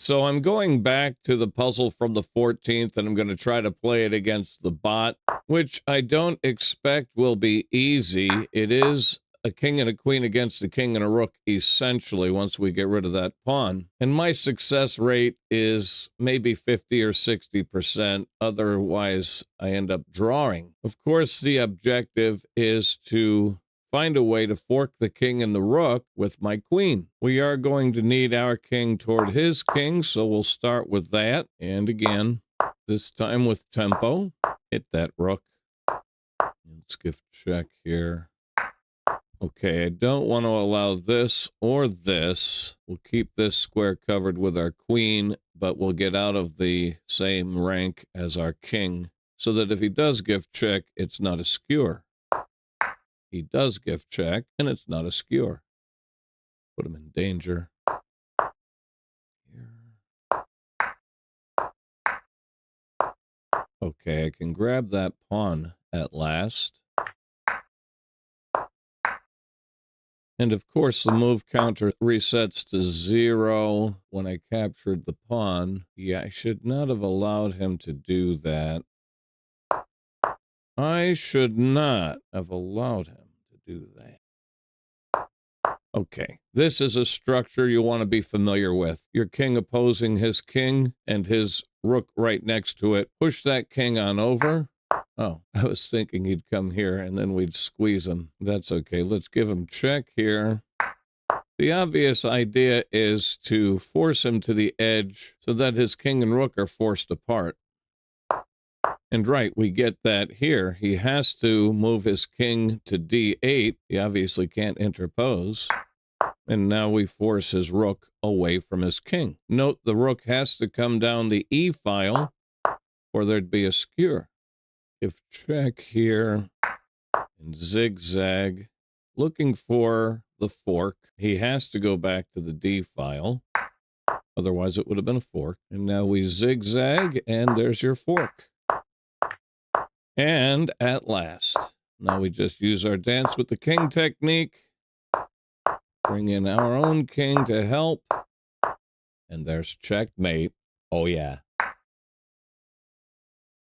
So I'm going back to the puzzle from the 14th, and I'm going to try to play it against the bot, which I don't expect will be easy. It is a king and a queen against a king and a rook, essentially, once we get rid of that pawn. And my success rate is maybe 50 or 60%. Otherwise, I end up drawing. Of course, the objective is to find a way to fork the king and the rook with my queen. We are going to need our king toward his king, so we'll start with that. And again, this time with tempo. Hit that rook. Let's gift check here. Okay, I don't want to allow this or this. We'll keep this square covered with our queen, but we'll get out of the same rank as our king, so that if he does gift check, it's not a skewer. He does gift check, and it's not a skewer. Put him in danger. Here. Okay, I can grab that pawn at last. And of course, the move counter resets to 0 when I captured the pawn. Yeah, I should not have allowed him to do that. I should not have allowed him to do that. Okay, this is a structure you want to be familiar with. Your king opposing his king and his rook right next to it. Push that king on over. Oh, I was thinking he'd come here and then we'd squeeze him. That's okay. Let's give him check here. The obvious idea is to force him to the edge so that his king and rook are forced apart. And right, we get that here. He has to move his king to d8. He obviously can't interpose. And now we force his rook away from his king. Note the rook has to come down the e file or there'd be a skewer. If check here and zigzag, looking for the fork. He has to go back to the d file. Otherwise it would have been a fork. And now we zigzag and there's your fork. And at last, now we just use our dance with the king technique. Bring in our own king to help. And there's checkmate. Oh, yeah.